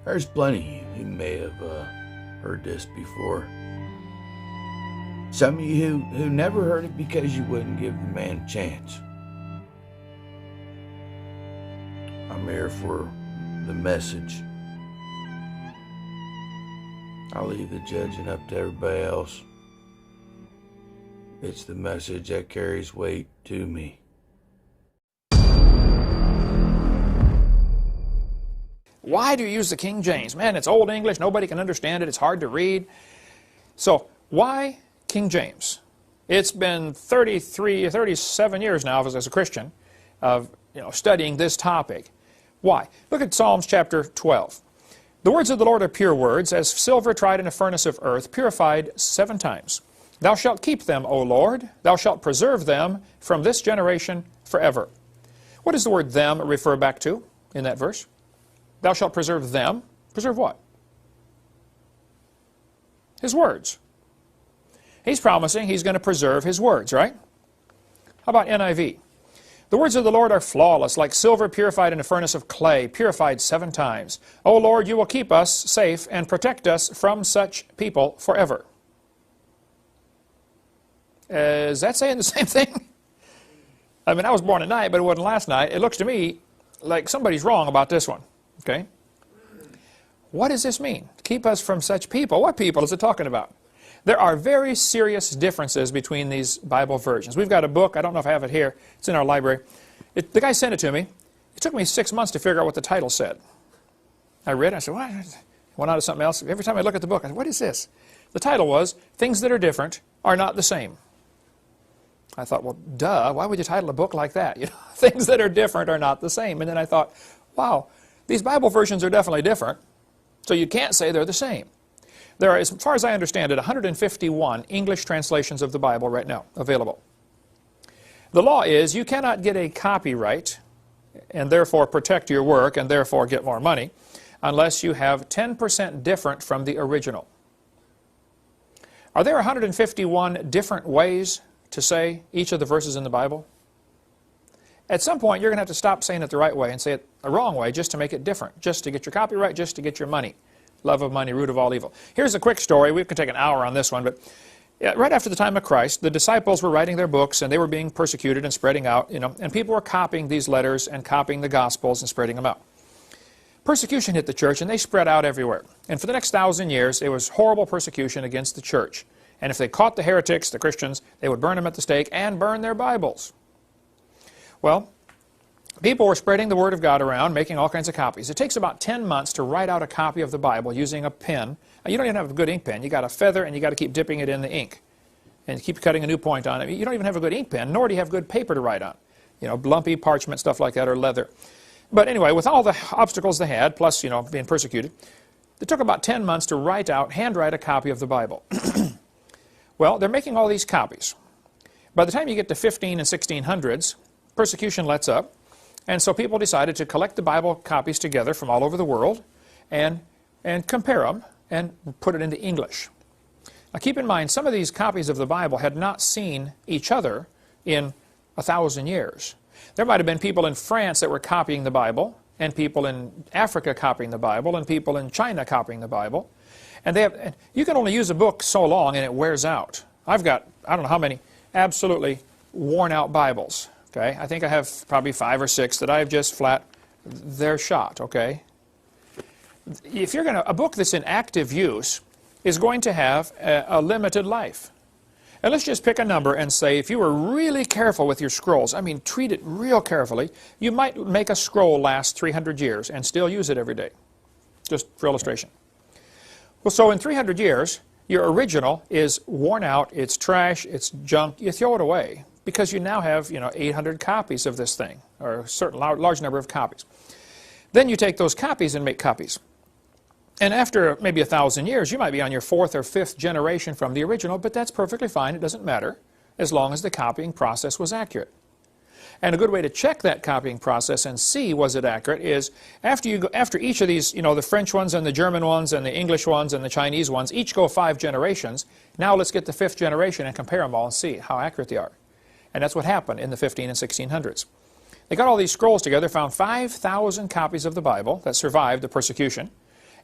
There's plenty who may have heard this before. Some of you who never heard it because you wouldn't give the man a chance. I'm here for the message. I'll leave the judging up to everybody else. It's the message that carries weight to me. Why do you use the King James? Man, it's Old English. Nobody can understand it. It's hard to read. So why King James? It's been 37 years now as a Christian of studying this topic. Why? Look at Psalms chapter 12. The words of the Lord are pure words, as silver tried in a furnace of earth, purified 7 times. Thou shalt keep them, O Lord. Thou shalt preserve them from this generation forever. What does the word them refer back to in that verse? Thou shalt preserve them. Preserve what? His words. He's promising he's going to preserve his words, right? How about NIV? The words of the Lord are flawless, like silver purified in a furnace of clay, purified 7 times. O Lord, you will keep us safe and protect us from such people forever. Is that saying the same thing? I mean, I was born at night, but it wasn't last night. It looks to me like somebody's wrong about this one. Okay? What does this mean? Keep us from such people. What people is it talking about? There are very serious differences between these Bible versions. We've got a book. I don't know if I have it here. It's in our library. The guy sent it to me. It took me 6 months to figure out what the title said. I read it. I said, what? Went on to something else. Every time I look at the book, I said, what is this? The title was, Things That Are Different Are Not the Same. I thought, well, duh. Why would you title a book like that? Things that are different are not the same. And then I thought, wow, these Bible versions are definitely different, so you can't say they're the same. There are, as far as I understand it, 151 English translations of the Bible right now available. The law is you cannot get a copyright and therefore protect your work and therefore get more money unless you have 10% different from the original. Are there 151 different ways to say each of the verses in the Bible? At some point, you're going to have to stop saying it the right way and say it the wrong way just to make it different, just to get your copyright, just to get your money. Love of money, root of all evil. Here's a quick story. We could take an hour on this one, but right after the time of Christ, the disciples were writing their books, and they were being persecuted and spreading out, and people were copying these letters and copying the Gospels and spreading them out. Persecution hit the church, and they spread out everywhere. And for the next 1,000 years, it was horrible persecution against the church. And if they caught the heretics, the Christians, they would burn them at the stake and burn their Bibles. Well, people were spreading the Word of God around, making all kinds of copies. It takes about 10 months to write out a copy of the Bible using a pen. Now, you don't even have a good ink pen. You got a feather, and you got to keep dipping it in the ink and keep cutting a new point on it. You don't even have a good ink pen, nor do you have good paper to write on. Lumpy parchment, stuff like that, or leather. But anyway, with all the obstacles they had, plus, being persecuted, it took about 10 months to handwrite a copy of the Bible. Well, they're making all these copies. By the time you get to 15 and 1600s, persecution lets up. And so people decided to collect the Bible copies together from all over the world and compare them and put it into English. Now keep in mind, some of these copies of the Bible had not seen each other in 1,000 years. There might have been people in France that were copying the Bible, and people in Africa copying the Bible, and people in China copying the Bible. And you can only use a book so long and it wears out. I've got, I don't know how many, absolutely worn out Bibles. Okay, I think I have probably 5 or 6 that I have just flat, they're shot, okay? If you're a book that's in active use is going to have a limited life. And let's just pick a number and say if you were really careful with your scrolls, I mean treat it real carefully, you might make a scroll last 300 years and still use it every day. Just for illustration. Well, so in 300 years, your original is worn out, it's trash, it's junk, you throw it away. Because you now have, 800 copies of this thing, or a certain large number of copies. Then you take those copies and make copies. And after maybe 1,000 years, you might be on your 4th or 5th generation from the original, but that's perfectly fine. It doesn't matter, as long as the copying process was accurate. And a good way to check that copying process and see was it accurate is after each of these, the French ones and the German ones and the English ones and the Chinese ones, each go 5 generations. Now let's get the 5th generation and compare them all and see how accurate they are. And that's what happened in the 15 and 1600s. They got all these scrolls together, found 5,000 copies of the Bible that survived the persecution,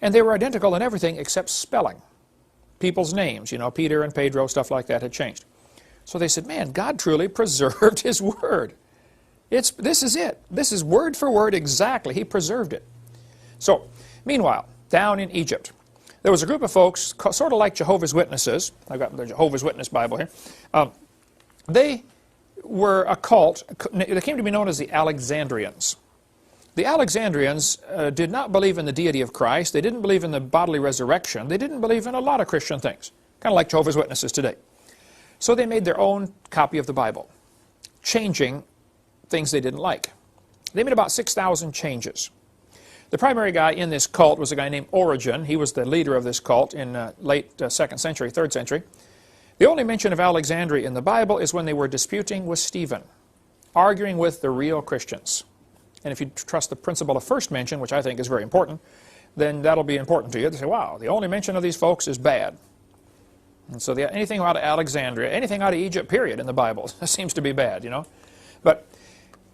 And they were identical in everything except spelling. People's names, you know, Peter and Pedro, stuff like that had changed. So they said, man, God truly preserved His Word. This is it. This is word for word exactly. He preserved it. So, meanwhile, down in Egypt, there was a group of folks, sort of like Jehovah's Witnesses. I've got the Jehovah's Witness Bible here. They were a cult. They came to be known as the Alexandrians. The Alexandrians did not believe in the deity of Christ. They didn't believe in the bodily resurrection. They didn't believe in a lot of Christian things, kind of like Jehovah's Witnesses today. So they made their own copy of the Bible, changing things they didn't like. They made about 6,000 changes. The primary guy in this cult was a guy named Origen. He was the leader of this cult in late 2nd century, 3rd century. The only mention of Alexandria in the Bible is when they were disputing with Stephen, arguing with the real Christians. And if you trust the principle of first mention, which I think is very important, then that'll be important to you. They say, wow, the only mention of these folks is bad. And so anything out of Alexandria, anything out of Egypt, period, in the Bible seems to be bad, you know. But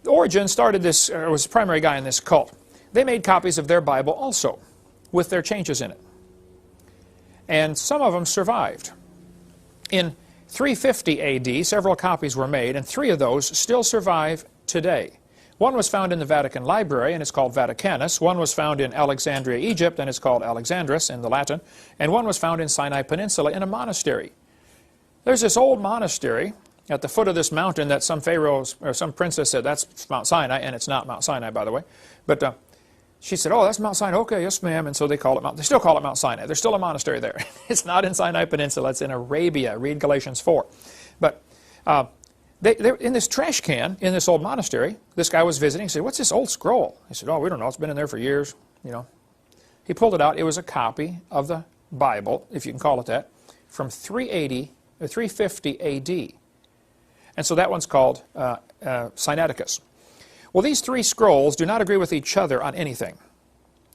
Origen started this, or was the primary guy in this cult. They made copies of their Bible also, with their changes in it. And some of them survived. In 350 AD, several copies were made, and 3 of those still survive today. One was found in the Vatican Library, and it's called Vaticanus. One was found in Alexandria, Egypt, and it's called Alexandrus in the Latin. And one was found in Sinai Peninsula in a monastery. There's this old monastery at the foot of this mountain that some pharaohs or some princess said, that's Mount Sinai, and it's not Mount Sinai, by the way. But she said, oh, that's Mount Sinai. Okay, yes, ma'am. And so they still call it Mount Sinai. There's still a monastery there. It's not in Sinai Peninsula. It's in Arabia. Read Galatians 4. But they're in this trash can in this old monastery. This guy was visiting. He said, what's this old scroll? He said, oh, we don't know. It's been in there for years. You know. He pulled it out. It was a copy of the Bible, if you can call it that, from 380 or 350 A.D. And so that one's called Sinaiticus. Well, these 3 scrolls do not agree with each other on anything,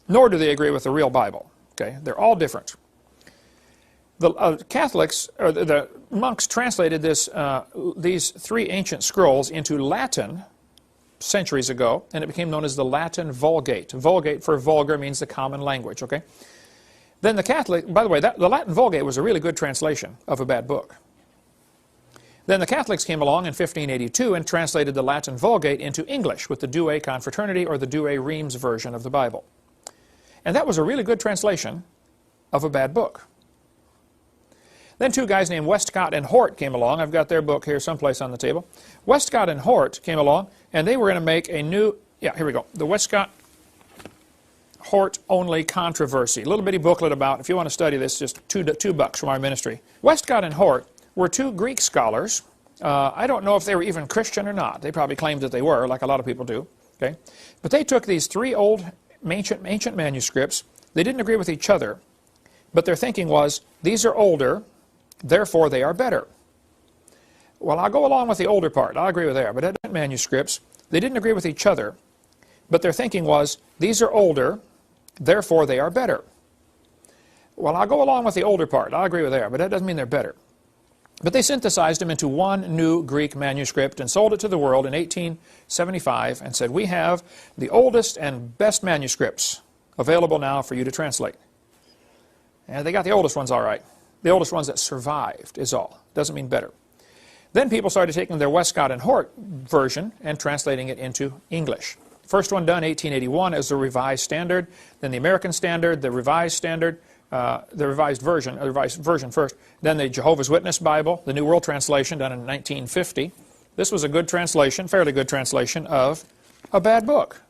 nor do they agree with the real Bible. Okay, they're all different. The Catholics, or the monks, translated these 3 ancient scrolls into Latin centuries ago, and it became known as the Latin Vulgate. Vulgate for vulgar means the common language. Okay. Then the Catholic, by the way, the Latin Vulgate was a really good translation of a bad book. Then the Catholics came along in 1582 and translated the Latin Vulgate into English with the Douay Confraternity or the Douay-Rheims version of the Bible. And that was a really good translation of a bad book. Then 2 guys named Westcott and Hort came along. I've got their book here someplace on the table. Westcott and Hort came along, and they were going to make a new, here we go, the Westcott-Hort Only Controversy. A little bitty booklet about, if you want to study this, just $2 from our ministry. Westcott and Hort were 2 Greek scholars. I don't know if they were even Christian or not. They probably claimed that they were, like a lot of people do. Okay? But they took these 3 old ancient manuscripts. They didn't agree with each other, but their thinking was, these are older, therefore they are better. Well, I'll go along with the older part. I'll agree with that. But ancient manuscripts, they didn't agree with each other, but their thinking was, these are older, therefore they are better. Well, I'll go along with the older part. I'll agree with that, but that doesn't mean they're better. But they synthesized them into one new Greek manuscript and sold it to the world in 1875 and said, we have the oldest and best manuscripts available now for you to translate. And they got the oldest ones all right. The oldest ones that survived is all. Doesn't mean better. Then people started taking their Westcott and Hort version and translating it into English. First one done, 1881, as the Revised Standard. Then the American Standard, the Revised Standard, the revised version first. Then the Jehovah's Witness Bible, the New World Translation, done in 1950. This was a good translation, fairly good translation of a bad book.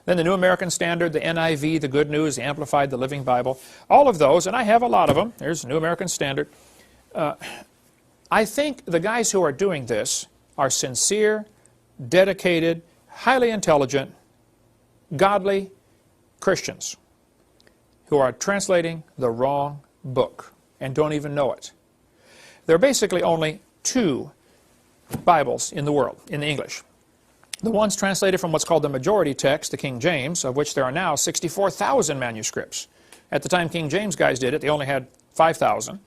Then the New American Standard, the NIV, the Good News, the Amplified, the Living Bible. All of those, and I have a lot of them. There's the New American Standard. I think the guys who are doing this are sincere, dedicated, highly intelligent, godly Christians who are translating the wrong book and don't even know it. There are basically only 2 Bibles in the world, in the English. The one's translated from what's called the majority text, the King James, of which there are now 64,000 manuscripts. At the time King James guys did it, they only had 5,000.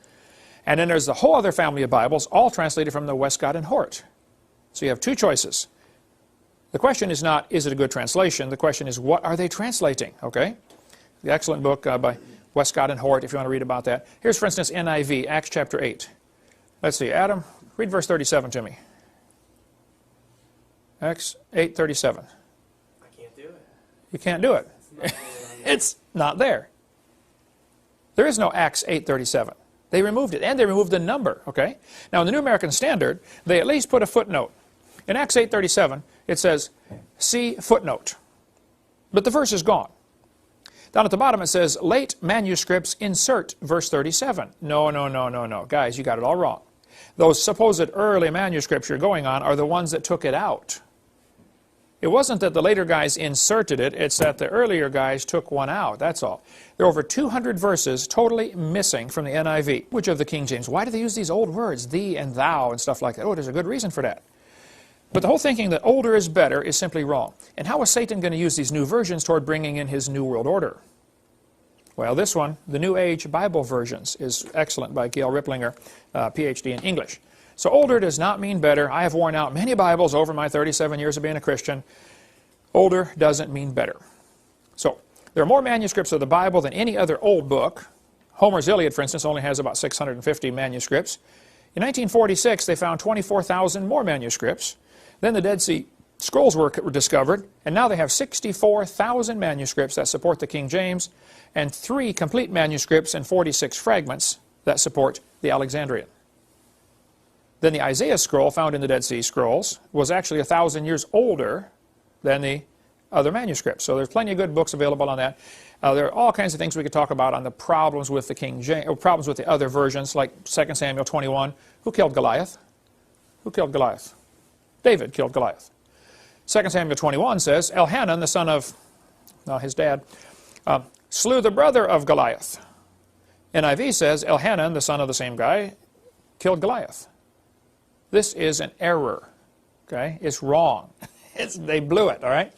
And then there's the whole other family of Bibles, all translated from the Westcott and Hort. So you have 2 choices. The question is not, is it a good translation? The question is, what are they translating? Okay? The excellent book by Westcott and Hort, if you want to read about that. Here's, for instance, NIV, Acts chapter 8. Let's see, Adam, read verse 37 to me. Acts 8:37. I can't do it. You can't do it. It's not there. There is no Acts 8:37. They removed it, and they removed the number, okay? Now, in the New American Standard, they at least put a footnote. In Acts 8:37, it says, see footnote. But the verse is gone. Down at the bottom, it says, late manuscripts insert verse 37. No, no, no, no, no. Guys, you got it all wrong. Those supposed early manuscripts you're going on are the ones that took it out. It wasn't that the later guys inserted it, it's that the earlier guys took one out, that's all. There are over 200 verses totally missing from the NIV, which of the King James. Why do they use these old words, thee and thou and stuff like that? Oh, there's a good reason for that. But the whole thinking that older is better is simply wrong. And how is Satan going to use these new versions toward bringing in his New World Order? Well, this one, the New Age Bible Versions, is excellent by Gail Ripplinger, Ph.D. in English. So older does not mean better. I have worn out many Bibles over my 37 years of being a Christian. Older doesn't mean better. So there are more manuscripts of the Bible than any other old book. Homer's Iliad, for instance, only has about 650 manuscripts. In 1946, they found 24,000 more manuscripts. Then the Dead Sea Scrolls were discovered, and now they have 64,000 manuscripts that support the King James, and 3 complete manuscripts and 46 fragments that support the Alexandrian. Then the Isaiah scroll found in the Dead Sea Scrolls was actually 1,000 years older than the other manuscripts. So there's plenty of good books available on that. There are all kinds of things we could talk about on the problems with the King James, or problems with the other versions, like 2 Samuel 21. Who killed Goliath? Who killed Goliath? David killed Goliath. 2 Samuel 21 says, Elhanan, the son of his dad, slew the brother of Goliath. NIV says, Elhanan, the son of the same guy, killed Goliath. This is an error, okay? It's wrong. They blew it, all right?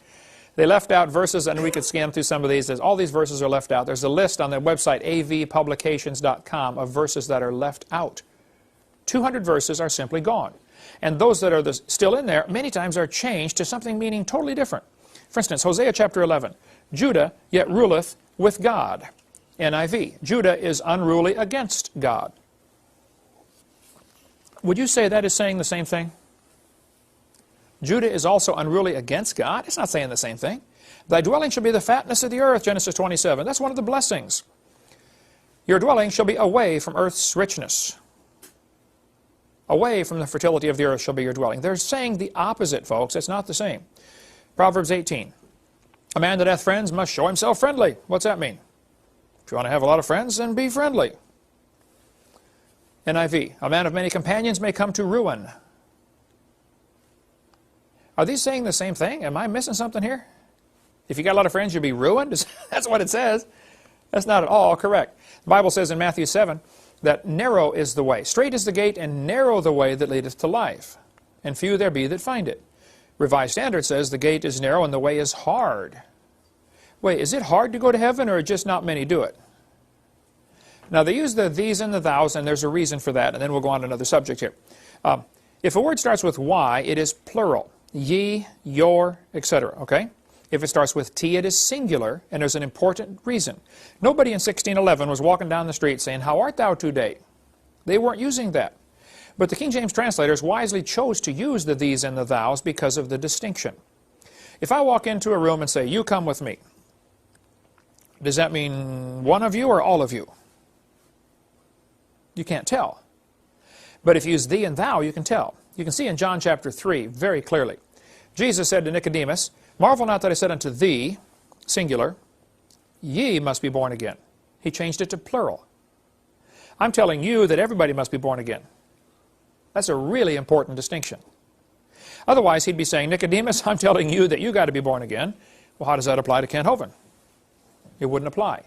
They left out verses, and we could scan through some of these. All these verses are left out. There's a list on their website, avpublications.com, of verses that are left out. 200 verses are simply gone. And those that are still in there, many times are changed to something meaning totally different. For instance, Hosea chapter 11, Judah yet ruleth with God. NIV, Judah is unruly against God. Would you say that is saying the same thing? Judah is also unruly against God? It's not saying the same thing. Thy dwelling shall be the fatness of the earth, Genesis 27. That's one of the blessings. Your dwelling shall be away from earth's richness. Away from the fertility of the earth shall be your dwelling. They're saying the opposite, folks. It's not the same. Proverbs 18. A man that hath friends must show himself friendly. What's that mean? If you want to have a lot of friends, then be friendly. NIV. A man of many companions may come to ruin. Are these saying the same thing? Am I missing something here? If you got a lot of friends, you'll be ruined? That's what it says. That's not at all correct. The Bible says in Matthew 7 that narrow is the way. Straight is the gate, and narrow the way that leadeth to life. And few there be that find it. Revised Standard says the gate is narrow and the way is hard. Wait, is it hard to go to heaven, or just not many do it? Now, they use the these and the thous, and there's a reason for that, and then we'll go on to another subject here. If a word starts with Y, it is plural. Ye, your, etc., okay? If it starts with T, it is singular, and there's an important reason. Nobody in 1611 was walking down the street saying, how art thou today? They weren't using that. But the King James translators wisely chose to use the these and the thous because of the distinction. If I walk into a room and say, you come with me, does that mean one of you or all of you? You can't tell. But if you use thee and thou, you can tell. You can see in John chapter 3 very clearly. Jesus said to Nicodemus, marvel not that I said unto thee, singular, ye must be born again. He changed it to plural. I'm telling you that everybody must be born again. That's a really important distinction. Otherwise, he'd be saying, Nicodemus, I'm telling you that you got to be born again. Well, how does that apply to Kent Hovind? It wouldn't apply.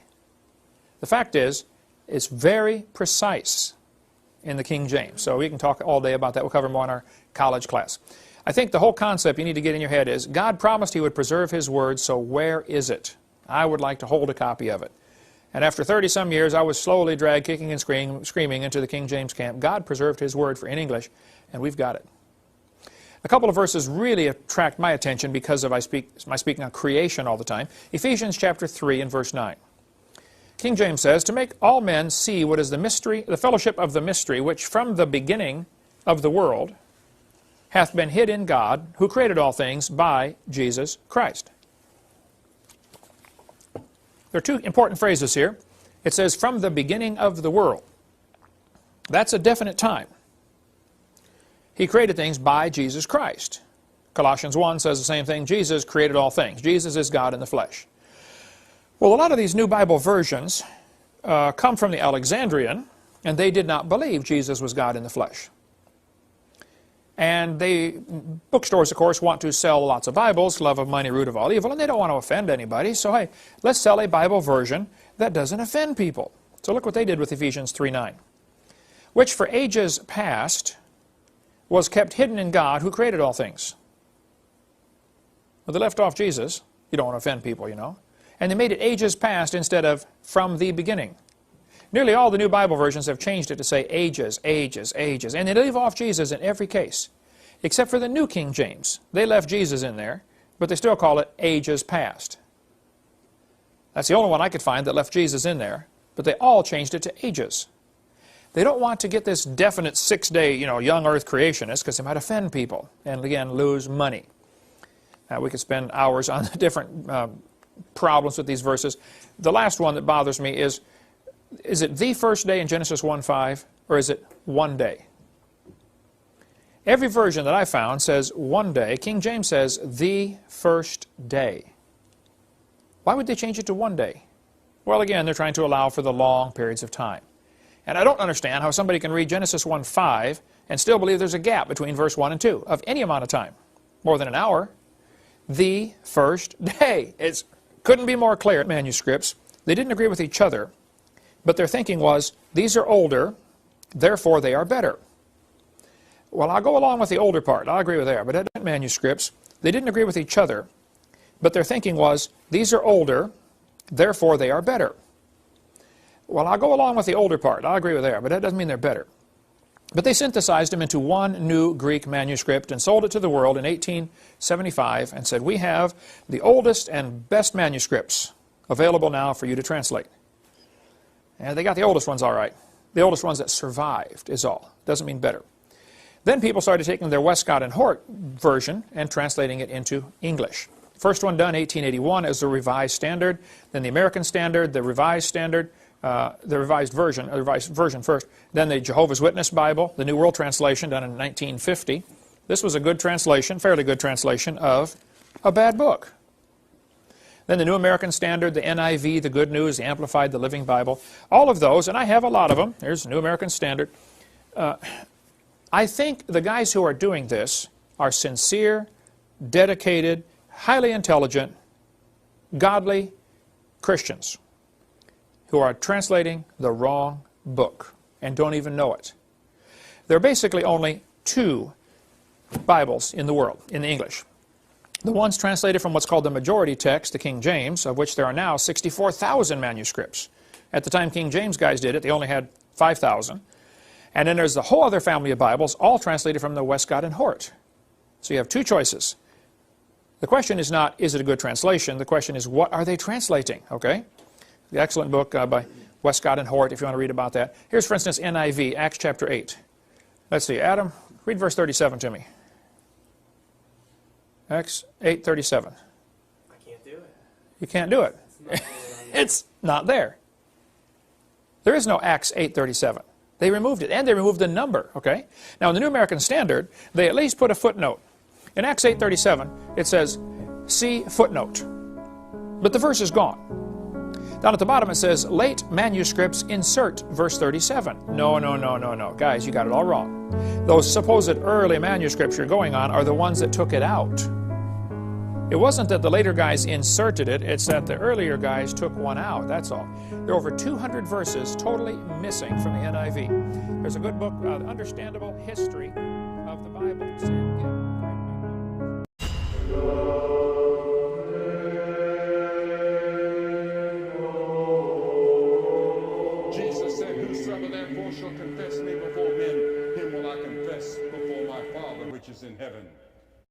The fact is, it's very precise in the King James. So we can talk all day about that. We'll cover more in our college class. I think the whole concept you need to get in your head is God promised He would preserve His Word, so where is it? I would like to hold a copy of it. And after 30-some years, I was slowly dragged, kicking and screaming into the King James camp. God preserved His Word in English, and we've got it. A couple of verses really attract my attention because of my speaking on creation all the time. Ephesians chapter 3 and verse 9. King James says, to make all men see what is the mystery, the fellowship of the mystery, which from the beginning of the world hath been hid in God, who created all things by Jesus Christ. There are two important phrases here. It says, from the beginning of the world. That's a definite time. He created things by Jesus Christ. Colossians 1 says the same thing. Jesus created all things. Jesus is God in the flesh. Well, a lot of these new Bible versions come from the Alexandrian, and they did not believe Jesus was God in the flesh. And bookstores, of course, want to sell lots of Bibles, love of money, root of all evil, and they don't want to offend anybody. So, hey, let's sell a Bible version that doesn't offend people. So look what they did with Ephesians 3:9. Which for ages past was kept hidden in God, who created all things. Well, they left off Jesus. You don't want to offend people, you know. And they made it ages past instead of from the beginning. Nearly all the new Bible versions have changed it to say ages, ages, ages. And they leave off Jesus in every case. Except for the New King James. They left Jesus in there, but they still call it ages past. That's the only one I could find that left Jesus in there, but they all changed it to ages. They don't want to get this definite 6-day, young earth creationist, because they might offend people and, again, lose money. We could spend hours on the different problems with these verses. The last one that bothers me is it the first day in Genesis 1:5, or is it one day? Every version that I found says one day. King James says the first day. Why would they change it to one day? Well, again, they're trying to allow for the long periods of time. And I don't understand how somebody can read Genesis 1:5 and still believe there's a gap between verse 1 and 2 of any amount of time, more than an hour. The first day. It couldn't be more clear. Manuscripts, they didn't agree with each other, but their thinking was, these are older, therefore they are better. Well, I'll go along with the older part. I'll agree with that. But at manuscripts, they didn't agree with each other, but their thinking was, these are older, therefore they are better. Well, I'll go along with the older part. I'll agree with that, but that doesn't mean they're better. But they synthesized them into one new Greek manuscript and sold it to the world in 1875 and said, we have the oldest and best manuscripts available now for you to translate. And they got the oldest ones all right. The oldest ones that survived is all. Doesn't mean better. Then people started taking their Westcott and Hort version and translating it into English. First one done, 1881, as the Revised Standard. Then the American Standard, the Revised Standard, the revised version first. Then the Jehovah's Witness Bible, the New World Translation, done in 1950. This was a good translation, fairly good translation of a bad book. Then the New American Standard, the NIV, the Good News, the Amplified, the Living Bible. All of those, and I have a lot of them. There's the New American Standard. I think the guys who are doing this are sincere, dedicated, highly intelligent, godly Christians who are translating the wrong book and don't even know it. There are basically only two Bibles in the world, in the English. The one's translated from what's called the majority text, the King James, of which there are now 64,000 manuscripts. At the time King James guys did it, they only had 5,000. And then there's the whole other family of Bibles, all translated from the Westcott and Hort. So you have two choices. The question is not, is it a good translation? The question is, what are they translating? Okay? The excellent book by Westcott and Hort, if you want to read about that. Here's, for instance, NIV, Acts chapter 8. Let's see, Adam, read verse 37 to me. Acts 8:37. I can't do it. You can't do it. It's not there. There is no Acts 8:37. They removed it, and they removed the number, okay? Now, in the New American Standard, they at least put a footnote. In Acts 8:37, it says, see footnote. But the verse is gone. Down at the bottom, it says, late manuscripts insert verse 37. No. Guys, you got it all wrong. Those supposed early manuscripts you're going on are the ones that took it out. It wasn't that the later guys inserted it, it's that the earlier guys took one out, that's all. There are over 200 verses totally missing from the NIV. There's a good book, Understandable History of the Bible. Jesus said, whosoever therefore shall confess me before men, him will I confess before my Father which is in heaven.